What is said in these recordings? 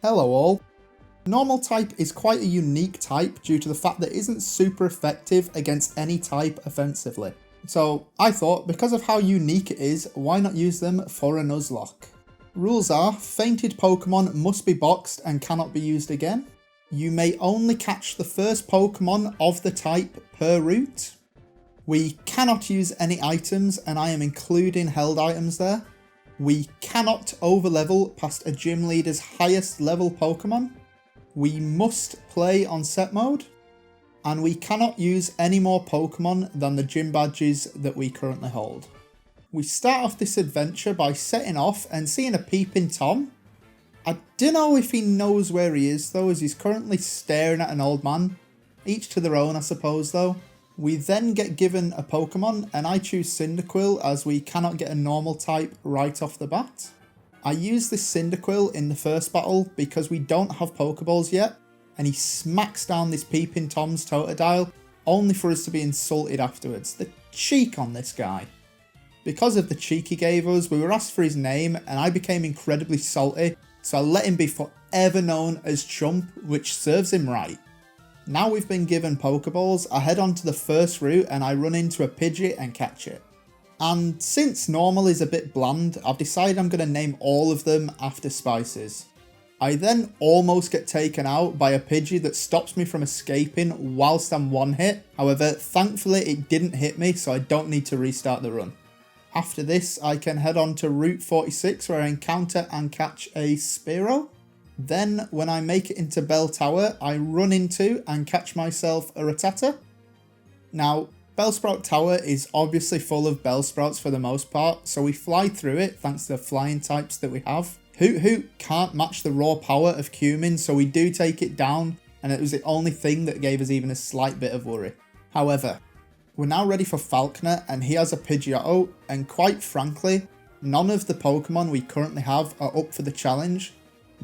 Hello all. Normal type is quite a unique type due to the fact that it isn't super effective against any type offensively. So I thought, because of how unique it is, why not use them for a Nuzlocke? Rules are, fainted Pokemon must be boxed and cannot be used again. You may only catch the first Pokemon of the type per route. We cannot use any items, and I am including held items there. We cannot overlevel past a gym leader's highest level Pokemon. We must play on set mode. And we cannot use any more Pokemon than the gym badges that we currently hold. We start off this adventure by setting off and seeing a peeping Tom. I don't know if he knows where he is though, as he's currently staring at an old man. Each to their own, I suppose though. We then get given a Pokemon, and I choose Cyndaquil as we cannot get a normal type right off the bat. I use this Cyndaquil in the first battle because we don't have Pokeballs yet, and he smacks down this Peeping Tom's Totodile, only for us to be insulted afterwards. The cheek on this guy. Because of the cheek he gave us, we were asked for his name, and I became incredibly salty, so I let him be forever known as Chump, which serves him right. Now we've been given Pokeballs, I head on to the first route and I run into a Pidgeot and catch it. And since normal is a bit bland, I've decided I'm going to name all of them after spices. I then almost get taken out by a Pidgey that stops me from escaping whilst I'm one hit. However, thankfully it didn't hit me, so I don't need to restart the run. After this, I can head on to Route 46 where I encounter and catch a Spearow. Then, when I make it into Bell Tower, I run into and catch myself a Rattata. Now, Bellsprout Tower is obviously full of Bellsprouts for the most part, so we fly through it thanks to the flying types that we have. Hoot Hoot can't match the raw power of Cumin, so we do take it down, and it was the only thing that gave us even a slight bit of worry. However, we're now ready for Falkner, and he has a Pidgeotto, and quite frankly, none of the Pokemon we currently have are up for the challenge.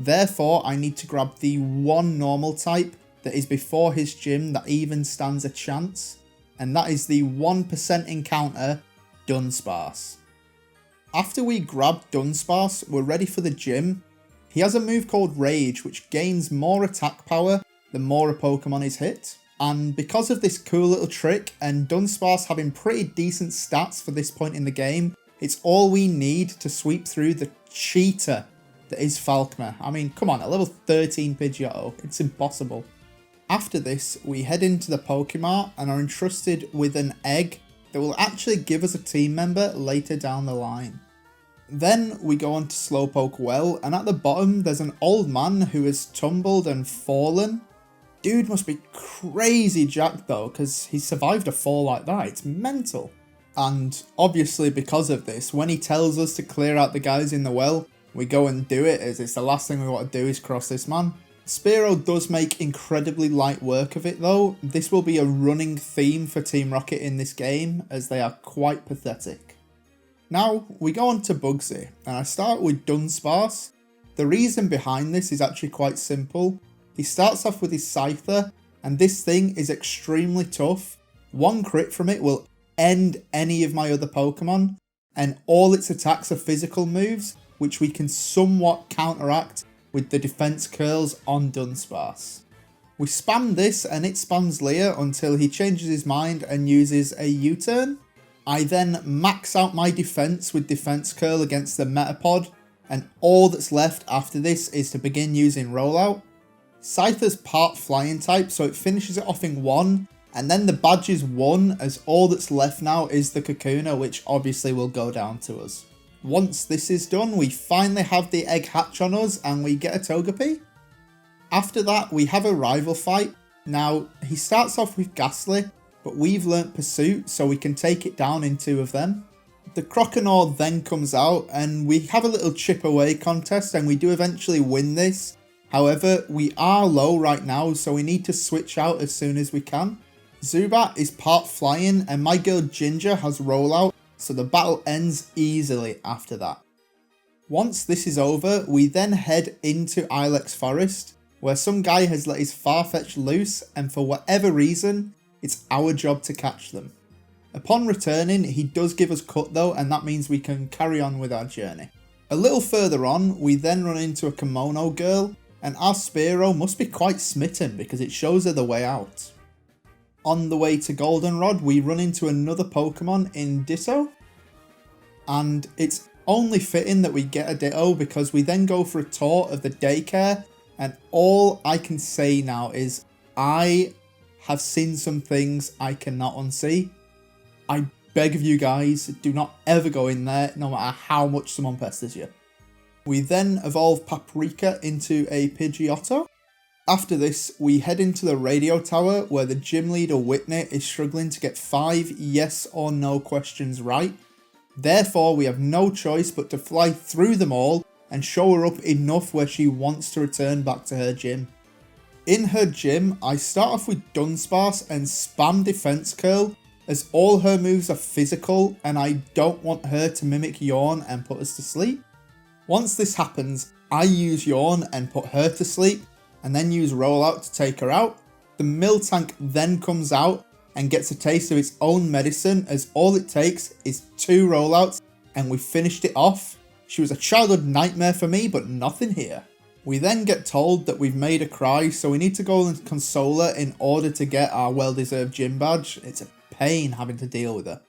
Therefore, I need to grab the one normal type that is before his gym that even stands a chance, and that is the 1% encounter, Dunsparce. After we grab Dunsparce, we're ready for the gym. He has a move called Rage, which gains more attack power the more a Pokemon is hit. And because of this cool little trick, and Dunsparce having pretty decent stats for this point in the game, it's all we need to sweep through the cheater that is Falkner. I mean, come on, a level 13 Pidgeotto, it's impossible. After this, we head into the Pokemart and are entrusted with an egg that will actually give us a team member later down the line. Then we go on to Slowpoke Well, and at the bottom there's an old man who has tumbled and fallen. Dude must be crazy jacked though, because he survived a fall like that, it's mental. And obviously because of this, when he tells us to clear out the guys in the well, we go and do it, as it's the last thing we want to do is cross this man. Spearow does make incredibly light work of it though. This will be a running theme for Team Rocket in this game, as they are quite pathetic. Now, we go on to Bugsy, and I start with Dunsparce. The reason behind this is actually quite simple. He starts off with his Scyther, and this thing is extremely tough. One crit from it will end any of my other Pokemon, and all its attacks are physical moves, which we can somewhat counteract with the defense curls on Dunsparce. We spam this and it spams Leer until he changes his mind and uses a U-turn. I then max out my defense with defense curl against the Metapod, and all that's left after this is to begin using Rollout. Scyther's part flying type, so it finishes it off in 1, and then the badge is 1, as all that's left now is the Kakuna, which obviously will go down to us. Once this is done, we finally have the egg hatch on us and we get a Togepi. After that, we have a rival fight. Now, he starts off with Ghastly, but we've learnt Pursuit, so we can take it down in 2 of them. The Croconaw then comes out and we have a little chip away contest, and we do eventually win this. However, we are low right now, so we need to switch out as soon as we can. Zubat is part flying and my girl Ginger has Rollout, so the battle ends easily after that. Once this is over, we then head into Ilex Forest, where some guy has let his Farfetch loose, and for whatever reason, it's our job to catch them. Upon returning, he does give us cut though, and that means we can carry on with our journey. A little further on, we then run into a Kimono girl, and our Spearow must be quite smitten because it shows her the way out. On the way to Goldenrod, we run into another Pokemon in Ditto, and it's only fitting that we get a Ditto because we then go for a tour of the daycare, and all I can say now is I have seen some things I cannot unsee. I beg of you guys, do not ever go in there, no matter how much someone pesters you. We then evolve Paprika into a Pidgeotto. After this, we head into the radio tower where the gym leader Whitney is struggling to get 5 yes or no questions right. Therefore, we have no choice but to fly through them all and show her up enough where she wants to return back to her gym. In her gym, I start off with Dunsparce and spam Defense Curl as all her moves are physical and I don't want her to mimic Yawn and put us to sleep. Once this happens, I use Yawn and put her to sleep and then use Rollout to take her out. The Miltank then comes out and gets a taste of its own medicine as all it takes is 2 Rollouts and we finished it off. She was a childhood nightmare for me, but nothing here. We then get told that we've made her cry, so we need to go and console her in order to get our well-deserved gym badge. It's a pain having to deal with her.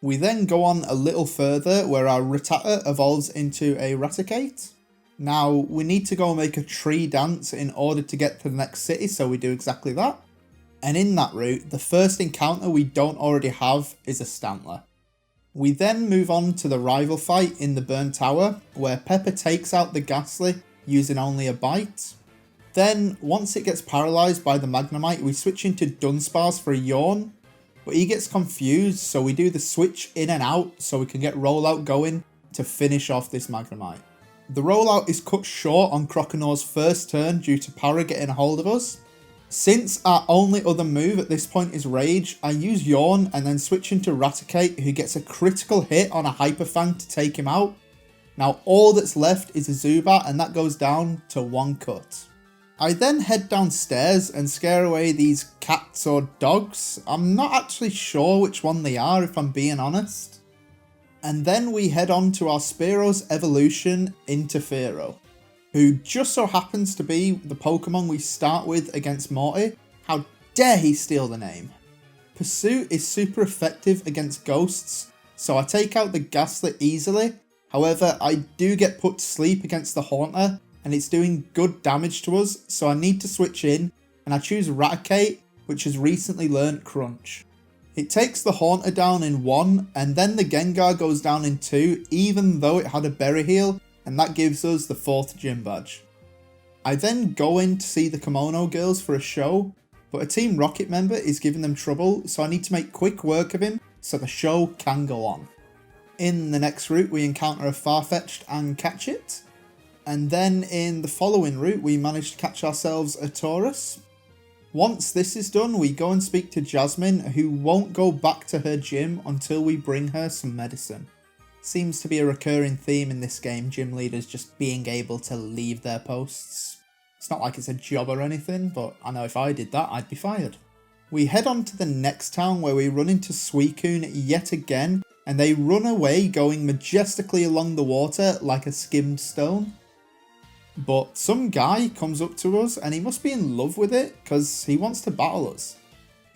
We then go on a little further where our Rattata evolves into a Raticate. Now, we need to go and make a tree dance in order to get to the next city, so we do exactly that. And in that route, the first encounter we don't already have is a Stantler. We then move on to the rival fight in the Burn Tower, where Pepper takes out the Ghastly using only a bite. Then, once it gets paralysed by the Magnemite, we switch into Dunsparce for a Yawn, but he gets confused, so we do the switch in and out so we can get Rollout going to finish off this Magnemite. The Rollout is cut short on Croconaur's first turn due to Para getting a hold of us. Since our only other move at this point is Rage, I use Yawn and then switch into Raticate, who gets a critical hit on a Hyper Fang to take him out. Now all that's left is a Zubat and that goes down to 1 cut. I then head downstairs and scare away these cats or dogs. I'm not actually sure which one they are if I'm being honest. And then we head on to our Spearow's evolution into Fearow, who just so happens to be the Pokemon we start with against Morty. How dare he steal the name? Pursuit is super effective against ghosts, so I take out the Ghastly easily. However, I do get put to sleep against the Haunter, and it's doing good damage to us, so I need to switch in, and I choose Raticate, which has recently learnt Crunch. It takes the Haunter down in 1, and then the Gengar goes down in 2, even though it had a Berry Heal, and that gives us the 4th gym badge. I then go in to see the Kimono Girls for a show, but a Team Rocket member is giving them trouble, so I need to make quick work of him so the show can go on. In the next route we encounter a Farfetch'd and catch it, and then in the following route we manage to catch ourselves a Taurus. Once this is done, we go and speak to Jasmine, who won't go back to her gym until we bring her some medicine. Seems to be a recurring theme in this game, gym leaders just being able to leave their posts. It's not like it's a job or anything, but I know if I did that, I'd be fired. We head on to the next town where we run into Suicune yet again, and they run away going majestically along the water like a skimmed stone. But some guy comes up to us and he must be in love with it because he wants to battle us.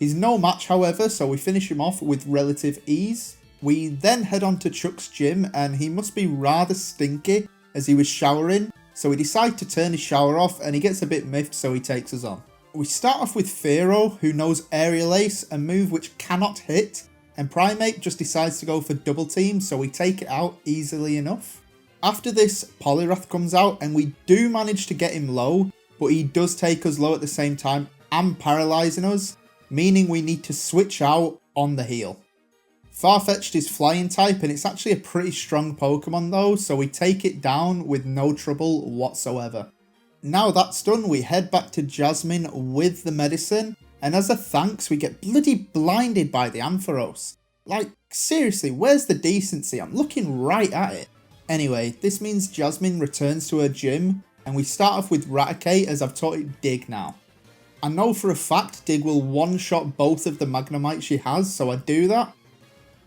He's no match however, so we finish him off with relative ease. We then head on to Chuck's gym and he must be rather stinky as he was showering, so we decide to turn his shower off and he gets a bit miffed, so he takes us on. We start off with Fearow, who knows Aerial Ace, a move which cannot hit, and Primeape just decides to go for double team, so we take it out easily enough. After this, Poliwrath comes out and we do manage to get him low, but he does take us low at the same time and paralysing us, meaning we need to switch out on the heal. Farfetch'd is flying type and it's actually a pretty strong Pokemon though, so we take it down with no trouble whatsoever. Now that's done, we head back to Jasmine with the medicine, and as a thanks we get bloody blinded by the Ampharos. Like seriously, where's the decency? I'm looking right at it. Anyway, this means Jasmine returns to her gym and we start off with Raticate as I've taught it Dig now. I know for a fact Dig will one-shot both of the Magnemites she has, so I do that.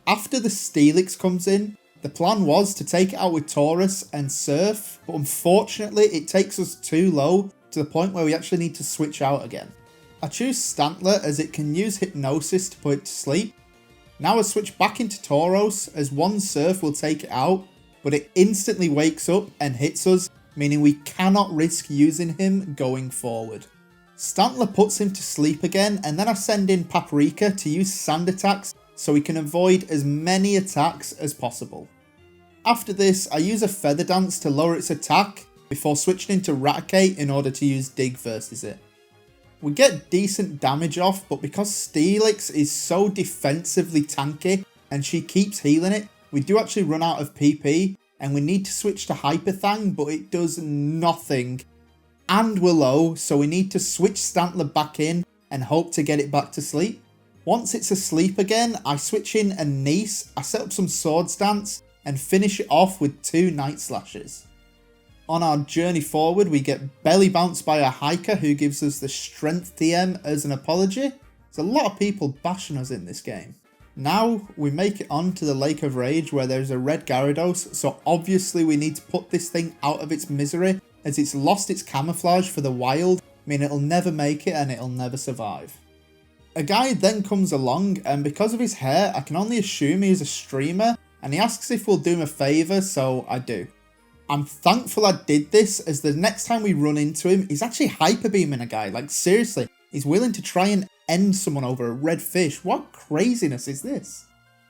After the Steelix comes in, The plan was to take it out with Taurus and Surf, but unfortunately it takes us too low to the point where we actually need to switch out again. I choose Stantler as it can use Hypnosis to put it to sleep. Now I switch back into Tauros as one Surf will take it out, but it instantly wakes up and hits us, meaning we cannot risk using him going forward. Stantler puts him to sleep again, and then I send in Paprika to use sand attacks so we can avoid as many attacks as possible. After this, I use a Feather Dance to lower its attack before switching into Raticate in order to use Dig versus it. We get decent damage off, but because Steelix is so defensively tanky and she keeps healing it, we do actually run out of PP and we need to switch to Hyperthang, but it does nothing. And we're low, so we need to switch Stantler back in and hope to get it back to sleep. Once it's asleep again, I switch in a Niece, I set up some Swords Dance and finish it off with 2 Night Slashes. On our journey forward, we get belly bounced by a Hiker who gives us the Strength TM as an apology. There's a lot of people bashing us in this game. Now we make it on to the Lake of Rage where there's a red Gyarados, so obviously we need to put this thing out of its misery as it's lost its camouflage for the wild, meaning it'll never make it and it'll never survive. A guy then comes along and because of his hair I can only assume he's a streamer and he asks if we'll do him a favour, so I do. I'm thankful I did this as the next time we run into him he's actually hyper beaming a guy, like seriously, he's willing to try and end someone over a red fish. What craziness is this?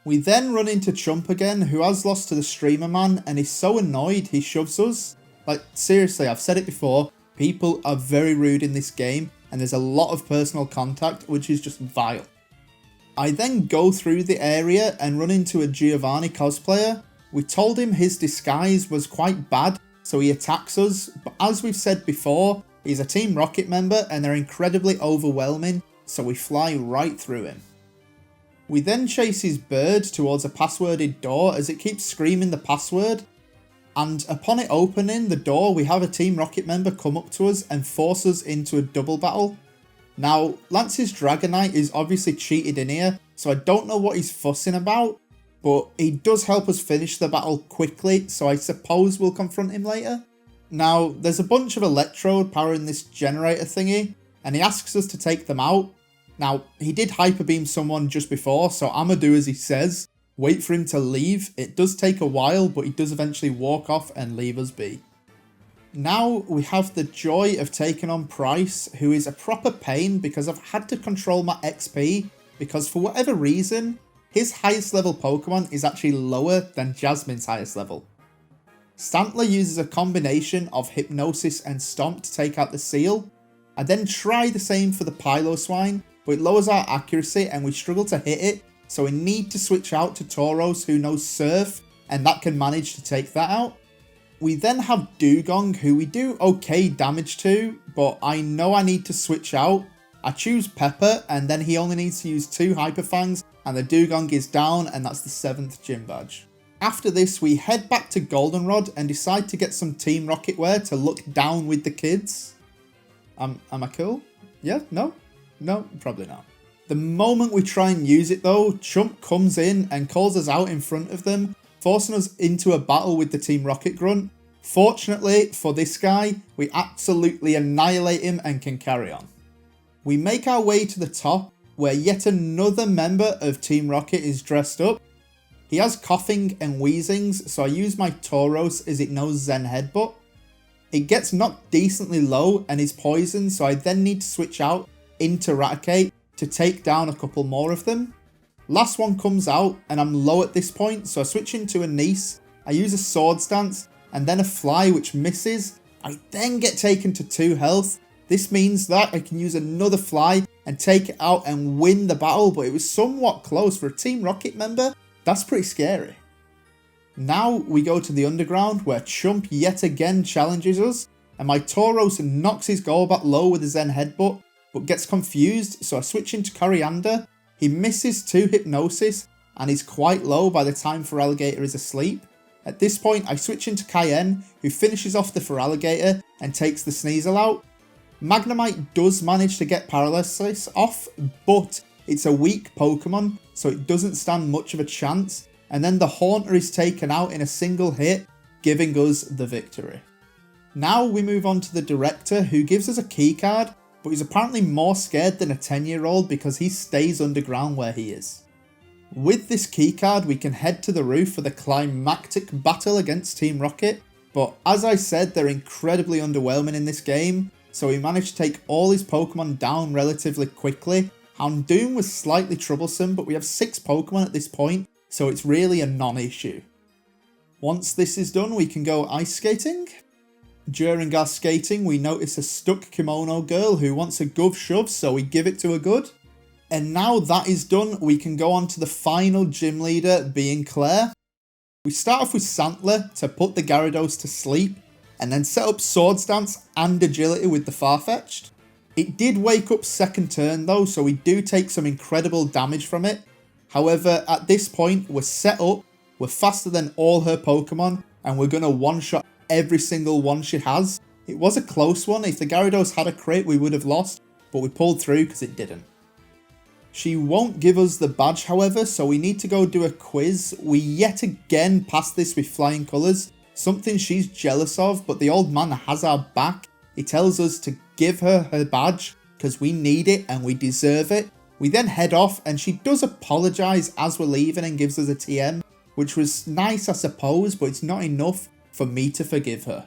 We then run into Chump again who has lost to the streamer man and is so annoyed he shoves us. Like seriously, I've said it before, people are very rude in this game and there's a lot of personal contact which is just vile. I then go through the area and run into a Giovanni cosplayer. We told him his disguise was quite bad, so he attacks us, but as we've said before, he's a Team Rocket member and they're incredibly overwhelming, so we fly right through him. We then chase his bird towards a passworded door as it keeps screaming the password, and upon it opening the door we have a Team Rocket member come up to us and force us into a double battle. Now, Lance's Dragonite is obviously cheated in here, so I don't know what he's fussing about, but he does help us finish the battle quickly, so I suppose we'll confront him later. Now, there's a bunch of Electrode powering this generator thingy, and he asks us to take them out. Now, he did Hyper Beam someone just before, so I'ma do as he says, wait for him to leave. It does take a while, but he does eventually walk off and leave us be. Now we have the joy of taking on Pryce, who is a proper pain because I've had to control my XP, because for whatever reason, his highest level Pokemon is actually lower than Jasmine's highest level. Stantler uses a combination of Hypnosis and Stomp to take out the seal. I then try the same for the Piloswine, but it lowers our accuracy and we struggle to hit it, so we need to switch out to Tauros who knows Surf, and that can manage to take that out. We then have Dugong, who we do okay damage to, but I know I need to switch out. I choose Pepper, and then he only needs to use 2 Hyper Fangs, and the Dugong is down, and that's the 7th gym badge. After this, we head back to Goldenrod and decide to get some Team Rocket wear to look down with the kids. Am I cool? Yeah? No? No? Probably not. The moment we try and use it though, Chump comes in and calls us out in front of them, forcing us into a battle with the Team Rocket Grunt. Fortunately for this guy, we absolutely annihilate him and can carry on. We make our way to the top, where yet another member of Team Rocket is dressed up. He has coughing and wheezings, so I use my Tauros as it knows Zen Headbutt. It gets knocked decently low and is poisoned, so I then need to switch out into Raticate to take down a couple more of them. Last one comes out and I'm low at this point, so I switch into a Niece. I use a Swords Dance and then a Fly which misses. I then get taken to 2 health. This means that I can use another Fly and take it out and win the battle, but it was somewhat close for a Team Rocket member. That's pretty scary. Now we go to the underground where Chump yet again challenges us, and my Tauros knocks his Golbat low with a Zen Headbutt, but gets confused, so I switch into Coriander. He misses 2 Hypnosis and is quite low by the time Feraligatr is asleep. At this point I switch into Cayenne, who finishes off the Feraligatr and takes the Sneasel out. Magnemite does manage to get Paralysis off, but it's a weak Pokemon, so it doesn't stand much of a chance, and then the Haunter is taken out in a single hit, giving us the victory. Now we move on to the Director, who gives us a keycard, but he's apparently more scared than a 10-year-old because he stays underground where he is. With this keycard we can head to the roof for the climactic battle against Team Rocket, but as I said, they're incredibly underwhelming in this game, so we managed to take all his Pokemon down relatively quickly. Houndoom was slightly troublesome, but we have 6 Pokemon at this point, so it's really a non-issue. Once this is done, we can go ice skating. During our skating, we notice a stuck kimono girl who wants a gov shove, so we give it to her good. And now that is done, we can go on to the final gym leader, being Claire. We start off with Santler to put the Gyarados to sleep, and then set up Swords Dance and Agility with the Farfetch'd. It did wake up second turn though, so we do take some incredible damage from it. However, at this point, we're set up, we're faster than all her Pokemon, and we're going to one-shot every single one she has. It was a close one. If the Gyarados had a crit, we would have lost, but we pulled through because it didn't. She won't give us the badge, however, so we need to go do a quiz. We yet again pass this with flying colours, something she's jealous of, but the old man has our back. He tells us to give her her badge because we need it and we deserve it. We then head off and she does apologise as we're leaving and gives us a TM, which was nice I suppose, but it's not enough for me to forgive her.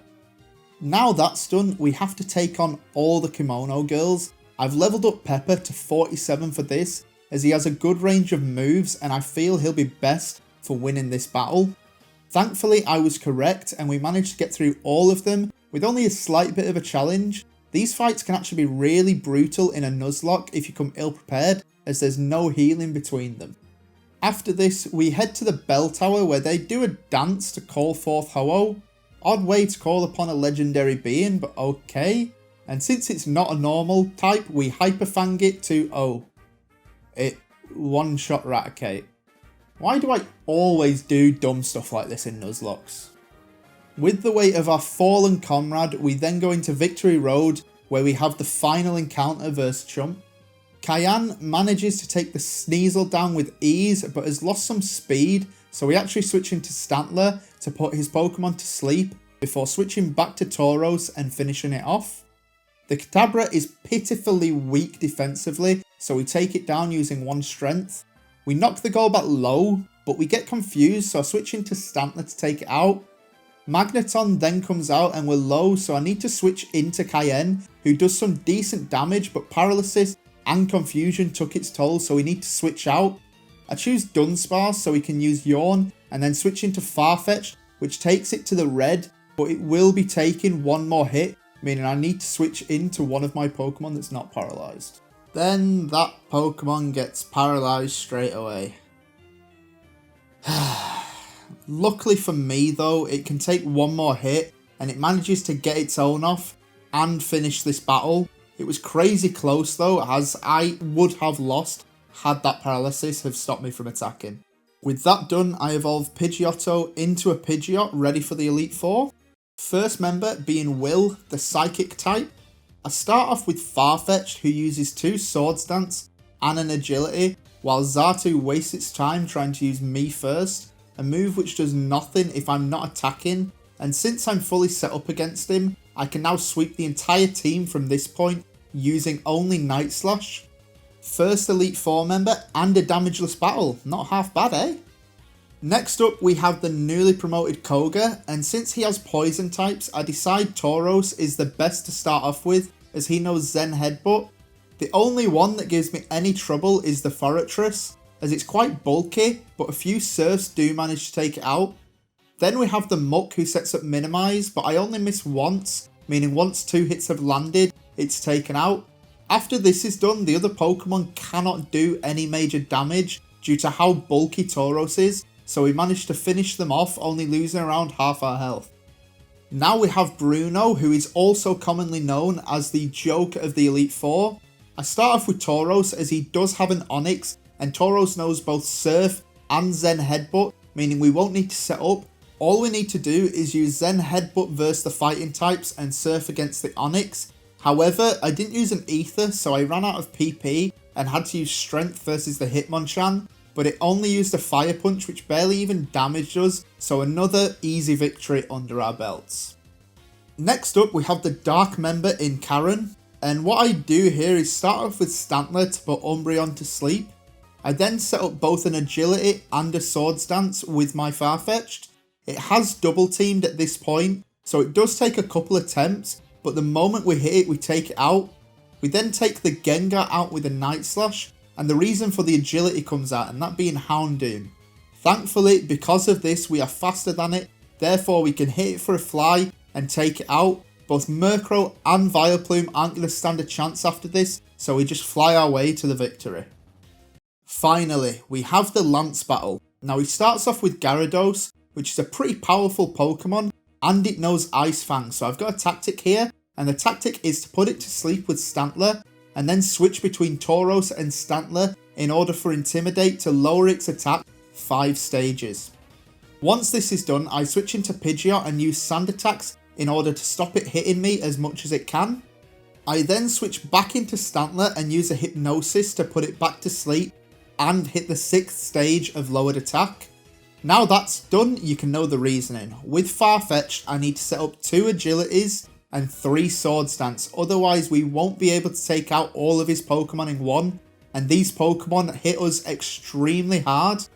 Now that's done, we have to take on all the Kimono girls. I've leveled up Pepper to 47 for this, as he has a good range of moves and I feel he'll be best for winning this battle. Thankfully I was correct and we managed to get through all of them with only a slight bit of a challenge. These fights can actually be really brutal in a Nuzlocke if you come ill prepared, as there's no healing between them. After this we head to the bell tower where they do a dance to call forth Ho-Oh. Odd way to call upon a legendary being, but okay. And since it's not a normal type, we Hyper Fang it to it one-shot Raticate. Why do I always do dumb stuff like this in Nuzlockes? With the weight of our fallen comrade, we then go into Victory Road where we have the final encounter versus Chump. Cayenne manages to take the Sneasel down with ease but has lost some speed, so we actually switch into Stantler to put his Pokemon to sleep before switching back to Tauros and finishing it off. The Kadabra is pitifully weak defensively, so we take it down using 1 strength. We knock the Golbat low, but we get confused, so I switch into Stantler to take it out. Magneton then comes out and we're low, so I need to switch into Cayenne, who does some decent damage, but Paralysis and Confusion took its toll, so we need to switch out. I choose Dunsparce so we can use Yawn, and then switch into Farfetch'd, which takes it to the red, but it will be taking 1 more hit, meaning I need to switch into one of my Pokemon that's not paralysed. Then that Pokemon gets paralysed straight away. Luckily for me though, it can take 1 more hit and it manages to get its own off and finish this battle. It was crazy close though, as I would have lost had that paralysis have stopped me from attacking. With that done, I evolve Pidgeotto into a Pidgeot ready for the Elite Four. First member being Will, the Psychic type. I start off with Farfetch'd, who uses 2 Swords Dance and an Agility, while Xatu wastes its time trying to use me first, a move which does nothing if I'm not attacking, and since I'm fully set up against him, I can now sweep the entire team from this point using only Night Slash. First Elite Four member and a damageless battle, not half bad, eh? Next up we have the newly promoted Koga, and since he has poison types, I decide Tauros is the best to start off with as he knows Zen Headbutt. The only one that gives me any trouble is the Forretress, as it's quite bulky, but a few Surfs do manage to take it out. Then we have the Muck who sets up Minimize, but I only miss once, meaning once 2 hits have landed, it's taken out. After this is done, the other Pokemon cannot do any major damage due to how bulky Tauros is, so we managed to finish them off, only losing around half our health. Now we have Bruno, who is also commonly known as the joke of the Elite Four. I start off with Tauros as he does have an Onix, and Tauros knows both Surf and Zen Headbutt, meaning we won't need to set up. All we need to do is use Zen Headbutt versus the fighting types and Surf against the Onix. However, I didn't use an Ether, so I ran out of PP and had to use Strength versus the Hitmonchan, but it only used a fire punch which barely even damaged us, so another easy victory under our belts. Next up we have the Dark member in Karen, and what I do here is start off with Stantler to put Umbreon to sleep. I then set up both an agility and a swords dance with my Farfetch'd. It has double teamed at this point, so it does take a couple attempts, but the moment we hit it we take it out. We then take the Gengar out with a Night Slash, and the reason for the agility comes out, and that being Houndoom. Thankfully, because of this we are faster than it, therefore we can hit it for a fly and take it out. Both Murkrow and Vileplume aren't going to stand a chance after this, so we just fly our way to the victory. Finally, we have the Lance battle. Now he starts off with Gyarados, which is a pretty powerful Pokemon, and it knows Ice Fang, so I've got a tactic here, and the tactic is to put it to sleep with Stantler, and then switch between Tauros and Stantler in order for Intimidate to lower its attack 5 stages. Once this is done, I switch into Pidgeot and use Sand Attacks in order to stop it hitting me as much as it can. I then switch back into Stantler and use a Hypnosis to put it back to sleep and hit the 6th stage of lowered attack. Now that's done, you can know the reasoning. With Farfetch'd, I need to set up 2 agilities and 3 swords dance, otherwise we won't be able to take out all of his Pokemon in one, and these Pokemon hit us extremely hard.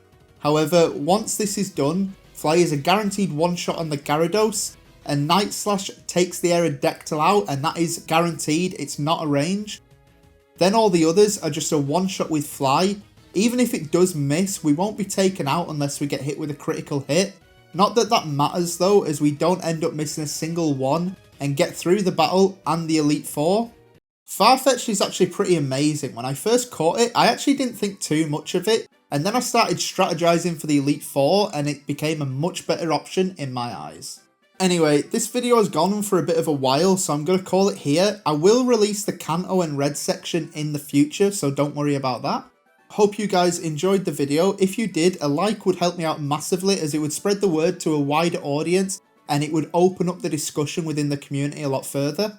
However, once this is done, Fly is a guaranteed one-shot on the Gyarados, and Night Slash takes the Aerodactyl out, and that is guaranteed, it's not a range. Then all the others are just a one-shot with Fly. Even if it does miss, we won't be taken out unless we get hit with a critical hit. Not that that matters though, as we don't end up missing a single one and get through the battle and the Elite Four. Farfetch'd is actually pretty amazing. When I first caught it, I actually didn't think too much of it, and then I started strategizing for the Elite Four and it became a much better option in my eyes. Anyway, this video has gone on for a bit of a while, so I'm going to call it here. I will release the Kanto and Red section in the future, so don't worry about that. Hope you guys enjoyed the video. If you did, a like would help me out massively, as it would spread the word to a wider audience and it would open up the discussion within the community a lot further.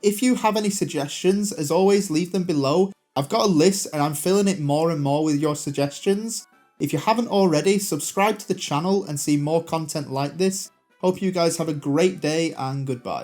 If you have any suggestions, as always, leave them below. I've got a list and I'm filling it more and more with your suggestions. If you haven't already, subscribe to the channel and see more content like this. Hope you guys have a great day and goodbye.